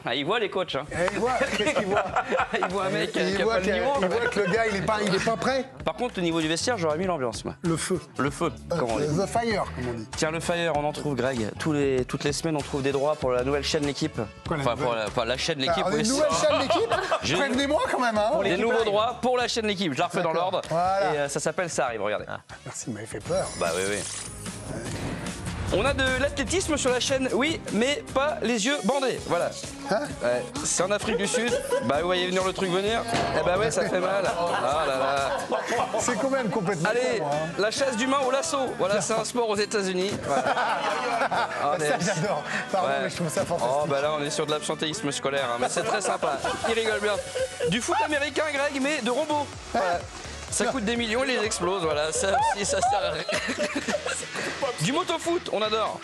Ah, il voit les coachs. Hein. Il voit, qu'est-ce qu'il voit? Il voit un mec qui a pas le niveau. Il voit que le gars, il est pas prêt. Par contre, au niveau du vestiaire, j'aurais mis l'ambiance, moi. Le feu. Le feu, comme on dit. The fire, comme on dit. Tiens, le Fire, on en trouve, Greg. Toutes les semaines, on trouve des droits pour la nouvelle chaîne L'équipe. Enfin, pour la chaîne L'équipe. Une nouvelle chaîne L'équipe. Prévenez-moi quand même. Hein, des nouveaux droits pour la chaîne L'équipe. Je la refais dans l'ordre. Voilà. Et ça s'appelle Ça arrive, regardez. Merci, il m'avait fait peur. Bah oui, oui. On a de l'athlétisme sur la chaîne, oui, mais pas les yeux bandés, voilà. Hein? Ouais, c'est en Afrique du Sud. Bah vous voyez venir le truc venir. Eh bah ouais, ça fait mal. Ah là là. C'est quand même complètement. Allez, con, hein. la chasse d'humain au lasso. Voilà, c'est un sport aux États-Unis. Voilà. Ah, Ça, j'adore. Pardon, ouais. mais je trouve ça fantastique. Oh bah là, on est sur de l'absentéisme scolaire, hein, mais c'est très sympa. Il rigole bien. Du foot américain, Greg, mais de robots. Voilà. Ça coûte des millions, ils les explosent, voilà. Ça aussi, ça sert à rien. Du motofoot, on adore.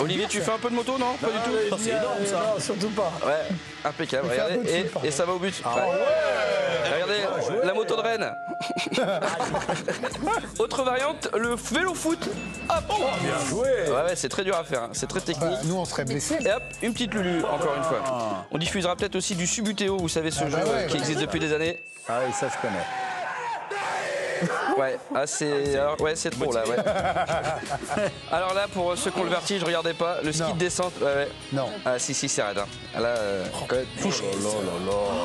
Olivier, tu fais un peu de moto, non? Pas du tout. C'est énorme ça. Non, surtout pas. Ouais, impeccable. Il fait un peu de Regardez, foot, par et ça va au but. Ouais. Regardez, la moto de Rennes. Autre variante, le vélo foot. Hop. Bien joué. Ouais, c'est très dur à faire, hein. C'est très technique. Nous, on serait blessés. Et hop, une petite Lulu, encore une fois. On diffusera peut-être aussi du Subutéo, vous savez, ce jeu ouais, qui existe depuis des années. Ah oui, ça je connais. Ouais, ah, c'est trop là, ouais. Alors là, pour ceux qui ont le vertige, regardez pas, le ski de descente, ouais. Non. Ah si, c'est raide. Hein. Là, touche.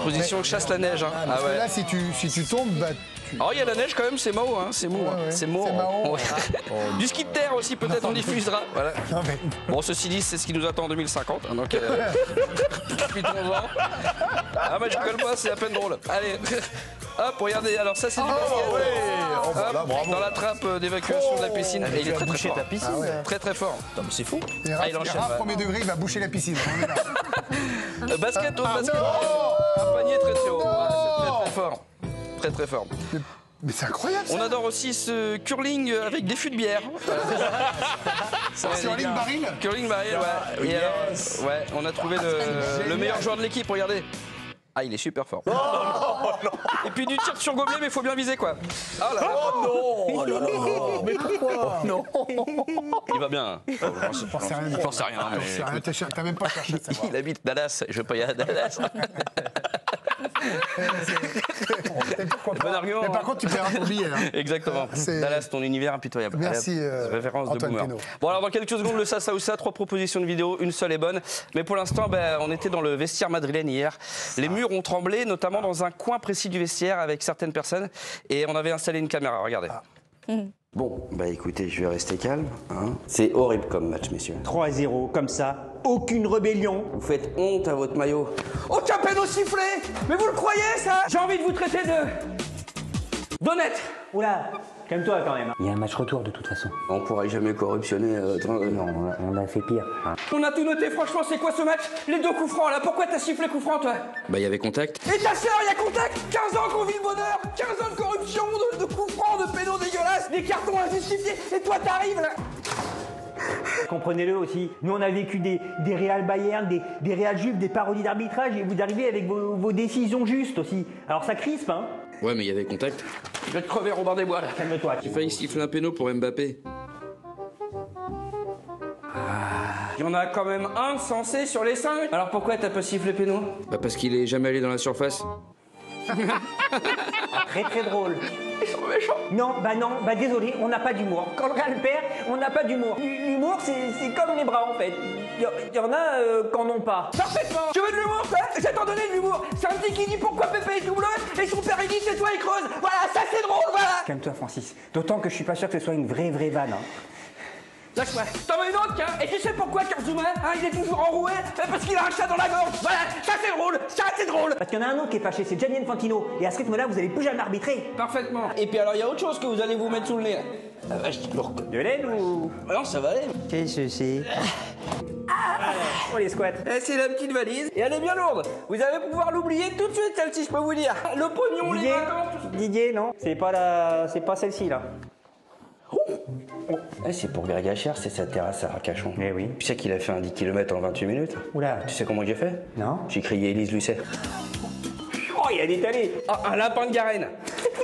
Position chasse la neige. Hein. Parce Ah que ouais. là, si tu tombes, bah, Alors il y a la neige quand même, c'est mou, hein. C'est mou. Hein. ouais. C'est mou. C'est marrant. Ouais. Du ski de terre aussi, peut-être on diffusera. Voilà. non, mais... Bon, ceci dit, c'est ce qui nous attend en 2050. Hein, donc, profitons-en. Ah, mais je rigole pas, c'est à peine drôle. Allez, hop, regardez. Alors, ça, c'est du basket. Hop, là, bravo. dans la trappe d'évacuation de la piscine. Et il est très, très fort. ta piscine. Très, très fort. Putain, mais c'est fou. Et Ah, il enchaîne, ouais. premier degré, il va boucher la piscine. On est là. Basket, autre basket. non. Un panier très, très haut. Ah, c'est très, très fort. Très, très fort. Mais c'est incroyable, ça. On adore aussi ce curling avec des fûts de bière. Sur ligne baril. Curling baril, ouais. Et alors, ouais, on a trouvé le meilleur joueur de l'équipe, regardez. Ah, il est super fort. Et puis du tir sur gobelet, mais il faut bien viser, quoi. Oh là là. Oh là là. Mais pourquoi? Non. Il va bien. Hein. J'en sais rien. J'en sais rien, mais... C'est rien, t'as même pas cherché à savoir. Il habite Dallas, je veux pas y aller à Dallas. Bon argument. Mais par contre, tu paieras ton billet. Hein. Exactement. C'est- Dallas, ton univers impitoyable. Merci, Référence de Antoine boomer. Pénaud. Bon, alors dans quelques secondes, le ça ou ça, 3 propositions de vidéo, une seule est bonne. Mais pour l'instant, on était dans le vestiaire madrilène hier. Les murs ont tremblé, notamment dans un coin précis du vestiaire avec certaines personnes. Et on avait installé une caméra, regardez. Bon, bah écoutez, je vais rester calme. Hein. C'est horrible comme match, messieurs. 3-0, comme ça, aucune rébellion. Vous faites honte à votre maillot. Aucun péno sifflé. Mais vous le croyez, ça? J'ai envie de vous traiter d'honnête. Oula, calme-toi quand même. Il y a un match retour de toute façon. On pourra jamais corruptionner. Non, On a fait pire. On a tout noté, franchement, c'est quoi ce match? Les 2 coups francs, là, pourquoi t'as sifflé coup franc, toi? bah il y avait contact. Et ta sœur, il y a contact? 15 ans qu'on vit le bonheur, 15 ans de corruption, de coups francs, de pédos dégueulasses, des cartons injustifiés, et toi t'arrives là? Comprenez-le aussi, nous on a vécu des Real Bayern, des Real Juve, des parodies d'arbitrage, et vous arrivez avec vos décisions justes aussi. Alors ça crispe, hein. Ouais, mais il y avait contact. Je vais te crever, Robin des Bois, là. Calme-toi. J'ai failli siffler un péno pour Mbappé. Il y en a quand même un censé sur les 5. Alors pourquoi t'as pas sifflé péno? Bah parce qu'il est jamais allé dans la surface. Très très drôle. Ils sont méchants. Non, désolé, on n'a pas d'humour. Quand le Real perd, on n'a pas d'humour. L'humour, c'est comme les bras en fait. Il y en a qui n'en ont pas. Parfaitement. Tu veux de l'humour, toi? Je vais t'en donner de l'humour. C'est un petit qui dit pourquoi Pépé est tout bleu et son père il dit c'est toi il creuse. Voilà, ça c'est drôle, voilà. Calme-toi Francis. D'autant que je suis pas sûr que ce soit une vraie vanne. Hein. Lâche-moi. T'en veux une autre, tiens. Et tu sais pourquoi Kurzuma, il est toujours enroué? Parce qu'il a un chat dans la gorge. Voilà, ça c'est drôle, ça c'est drôle. Parce qu'il y en a un autre qui est fâché, c'est Gianni Infantino. Et à ce rythme-là, vous allez plus jamais arbitrer. Parfaitement. Et puis alors il y a autre chose que vous allez vous mettre sous le nez. Ah vache, lourd. De l'aide ou... Ah non, ça va aller. Qu'est-ce que c'est? Oh les squats. C'est la petite valise et elle est bien lourde. Vous allez pouvoir l'oublier tout de suite celle-ci, je peux vous dire. Le pognon, les vacances. Didier, non? C'est pas celle-ci là. C'est pour Greg Hacher, c'est sa terrasse à Arcachon. Eh oui. Tu sais qu'il a fait un 10 km en 28 minutes? Oula. Tu sais comment j'ai fait? Non. J'ai crié Élise Lucet. Oh, il a détalé. Ah, un lapin de Garenne.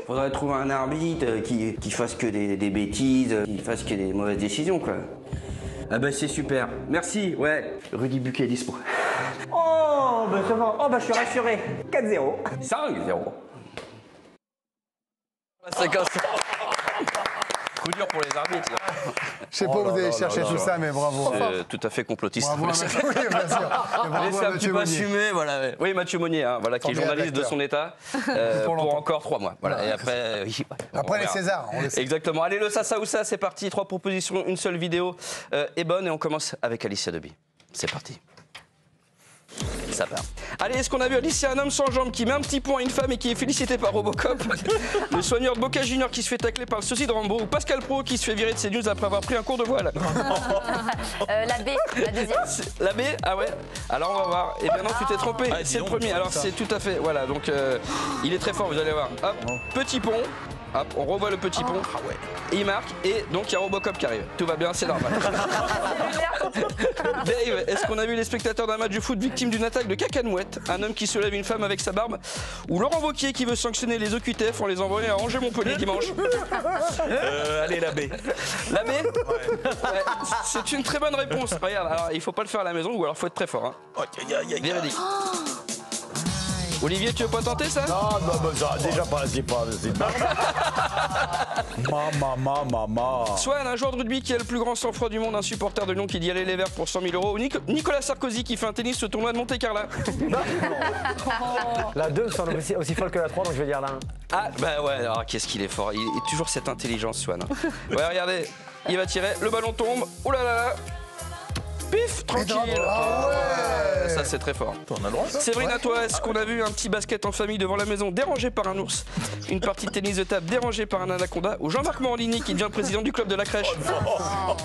Faudrait trouver un arbitre qui fasse que des bêtises, qui fasse que des mauvaises décisions, quoi. Ah bah c'est super. Merci, ouais. Rudy Buquet est dispo. Oh, bah ça va. Oh, bah je suis rassuré. 4-0. 5-0. C'est comme ça. Coup dur pour les arbitres. Là. Je sais pas où vous allez chercher tout ça, mais bravo. Tout à fait complotiste. Bravo à Mathieu. Oui, bien sûr. Et bravo Laissez à un petit Mathieu peu Monnier. assumer, voilà. Oui, Mathieu Monnier, hein, voilà, qui est Formidable journaliste de acteur. son état Pour pour longtemps. encore 3 mois. Voilà. Et après, oui, Après on les verra. Césars, on le sait. Exactement. Allez, le ça ou ça, c'est parti. 3 propositions, une seule vidéo est bonne et on commence avec Alicia Deby. C'est parti. Ça part. Allez, est-ce qu'on a vu Alicia, un homme sans jambes qui met un petit point à une femme et qui est félicité par Robocop? Le soigneur de Boca Junior qui se fait tacler par le sosie de Rambo? Ou Pascal Pro qui se fait virer de ses news après avoir pris un cours de voile? La B, la deuxième. La B? Ah ouais. Alors on va voir. Eh bien non, tu t'es trompé. Ah, C'est le dis donc, premier. Alors ça. c'est tout à fait. Voilà, donc il est très fort, vous allez voir. Hop, petit pont. Hop, on revoit le petit pont. Ah ouais. Et il marque. Et donc il y a Robocop qui arrive. Tout va bien, c'est normal. Dave, est-ce qu'on a vu les spectateurs d'un match de foot victimes d'une attaque de cacanouette? Un homme qui soulève une femme avec sa barbe? Ou Laurent Wauquiez qui veut sanctionner les OQTF en les envoyant à Angers-Montpellier dimanche? Allez, la B. La B? Ouais, c'est une très bonne réponse. Regarde, alors il faut pas le faire à la maison ou alors faut être très fort. Hein. Oh, aïe, aïe, aïe. Véridique. Olivier, tu veux pas tenter ça? Ah, bah, ça, déjà pas, c'est pas. Maman. Swan, un joueur de rugby qui a le plus grand sang-froid du monde, un supporter de Lyon qui dit allez les Verts pour 100 000 €. Ou Nicolas Sarkozy qui fait un tennis au tournoi de Monte-Carlo. La 2 me semble aussi folle que la 3, donc je vais dire la 1. Ah, bah ouais, alors qu'est-ce qu'il est fort. Il est toujours cette intelligence, Swan. Hein. Ouais, regardez, il va tirer, le ballon tombe. Oh là là là. Pif, tranquille. Ah ouais. Ça, c'est très fort. On a le droit, ça? Séverine, à toi, est-ce qu'on a vu un petit basket en famille devant la maison dérangé par un ours? Une partie de tennis de table dérangée par un anaconda? Ou Jean-Marc Morandini qui devient président du club de la crèche?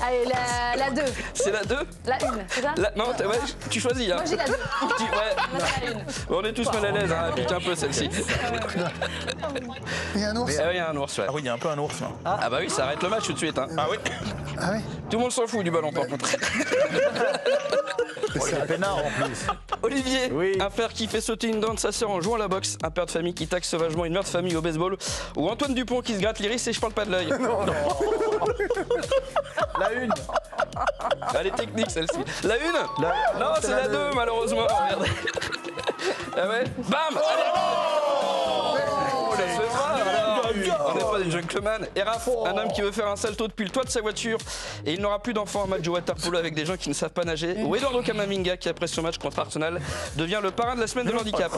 Allez, la 2. C'est la 2? La 1, c'est ça? Non, ouais, tu choisis. Hein. Moi j'ai la 2. Ouais. Moi c'est la 1. On est tous mal à l'aise, hein, pique un peu celle-ci. Il y a un ours. Ah oui, il y a un ours, ouais. Ah oui, il y a un peu un ours là. Ah bah oui, ça arrête le match tout de suite. Hein. Ah oui. Ah oui. Tout le monde s'en fout du ballon par contre. Oh, il est peinard en plus. Olivier, Oui. un frère qui fait sauter une dent de sa sœur en jouant à la boxe, un père de famille qui taxe sauvagement une mère de famille au baseball, ou Antoine Dupont qui se gratte l'iris et je parle pas de l'œil. La une. Elle est technique celle-ci. La une? Non, c'est la 2 malheureusement. Regardez. Ah ouais. Bam. Ça se voit, alors. On n'est pas des gentlemen. Et Raph, un homme qui veut faire un salto depuis le toit de sa voiture et il n'aura plus d'enfants en match de waterpolo avec des gens qui ne savent pas nager. Ou Eduardo Camavinga qui après son match contre Arsenal devient le parrain de la semaine de l'handicap.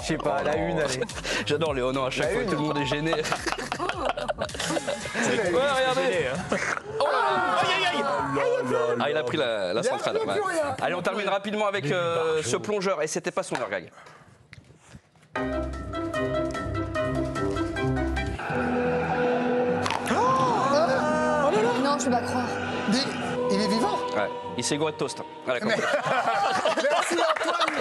Je sais pas, la 1, allez. J'adore Léonard, à chaque fois tout le monde est gêné. Ouais, regardez. Oh là là. Ah, il a pris la centrale. il y a plus Ouais. rien. Allez, on termine rapidement avec ce plongeur et c'était pas son heure gag. Non, je peux pas croire. Il est vivant. Ouais, il s'est gouré de toast. Voilà, Merci Antoine.